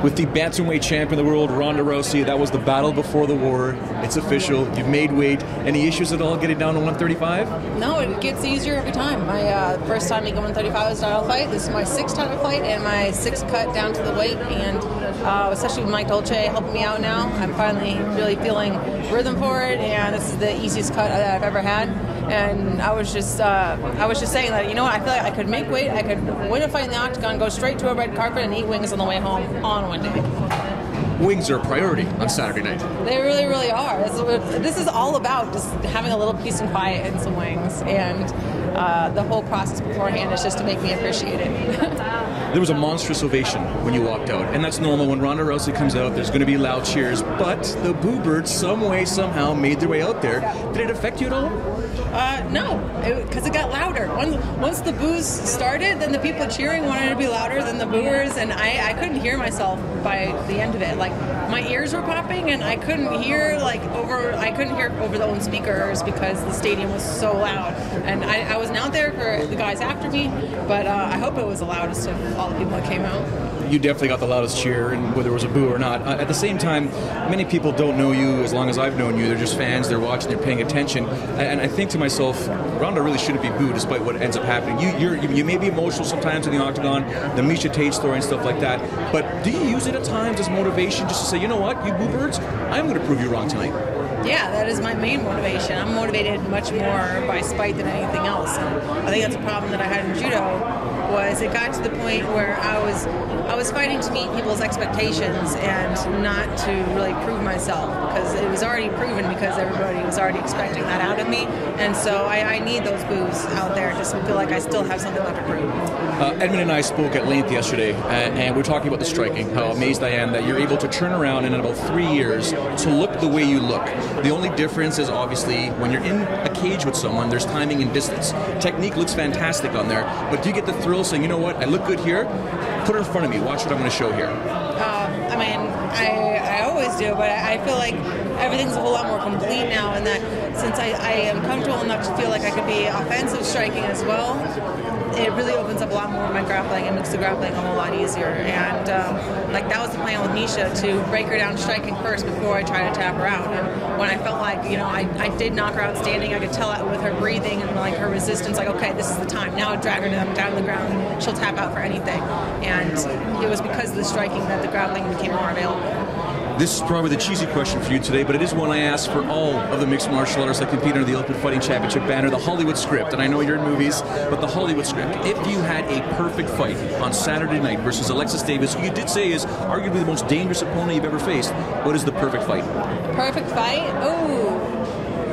With the Bantamweight champion of the world, Ronda Rousey, that was the battle before the war. It's official. You've made weight. Any issues at all getting down to 135? No, it gets easier every time. My first time making 135 was a title fight. This is my sixth title fight and my sixth cut down to the weight. And especially with Mike Dolce helping me out now, I'm finally really feeling rhythm for it. And this is the easiest cut that I've ever had. And I was just saying that, you know what, I feel like I could make weight, I could win a fight in the octagon, go straight to a red carpet and eat wings on the way home on one day. Wings are a priority on Saturday night. They really, really are. This is all about just having a little peace and quiet and some wings. And the whole process beforehand is just to make me appreciate it. There was a monstrous ovation when you walked out, and that's normal. When Ronda Rousey comes out, there's going to be loud cheers, but the boo birds some way, somehow made their way out there. Did it affect you at all? No, because it got louder. Once the boos started, then the people cheering wanted to be louder than the booers, and I couldn't hear myself by the end of it. Like, my ears were popping, and I couldn't hear over the own speakers because the stadium was so loud. And I wasn't out there for the guys after me, but I hope it was the loudest of all the people that came out. You definitely got the loudest cheer, and whether it was a boo or not. At the same time, many people don't know you as long as I've known you. They're just fans, they're watching, they're paying attention. And I think to myself, Ronda really shouldn't be booed despite what ends up happening. You may be emotional sometimes in the octagon, the Misha Tate story and stuff like that, but do you use it at times as motivation just to say, you know what, you boo birds, I'm going to prove you wrong tonight? Yeah, that is my main motivation. I'm motivated much more by spite than anything else. And I think that's a problem that I had in judo, was it got to the point where I was fighting to meet people's expectations and not to really prove myself, because it was already proven because everybody was already expecting that out of me. And so I need those boos out there just to feel like I still have something left to prove. Edmund and I spoke at length yesterday, and we're talking about the striking, how amazed I am that you're able to turn around in about 3 years to look the way you look. The only difference is obviously when you're in a cage with someone, there's timing and distance. Technique looks fantastic on there, but do you get the thrill saying, you know what, I look good here, put it in front of me, watch what I'm going to show here? I mean, I always do, but I feel like everything's a whole lot more complete now, and that since I am comfortable enough to feel like I could be offensive striking as well, it really opens up a lot more of my grappling and makes the grappling a whole lot easier. And like, that was the plan with Misha, to break her down striking first before I try to tap her out. And when I felt like, you know, I did knock her out standing, I could tell that with her breathing and like her resistance, like, okay, this is the time. Now I drag her down to the ground, she'll tap out for anything. And it was because of the striking that the grappling became more available. This is probably the cheesy question for you today, but it is one I ask for all of the mixed martial artists that compete under the Ultimate Fighting Championship banner, the Hollywood script. And I know you're in movies, but the Hollywood script. If you had a perfect fight on Saturday night versus Alexis Davis, who you did say is arguably the most dangerous opponent you've ever faced, what is the perfect fight? Perfect fight? Ooh.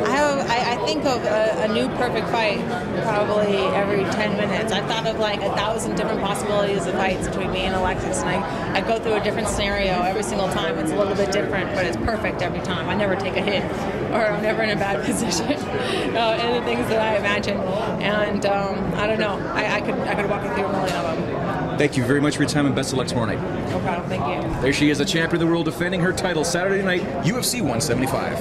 I think of a new perfect fight probably every 10 minutes. I thought of like 1,000 different possibilities of fights between me and Alexis, and I go through a different scenario every single time. It's a little bit different, but it's perfect every time. I never take a hit, or I'm never in a bad position in the things that I imagine. And I don't know. I could walk you through a million of them. Thank you very much for your time, and best of luck tomorrow night. No problem. Thank you. There she is, the champion of the world, defending her title Saturday night, UFC 175.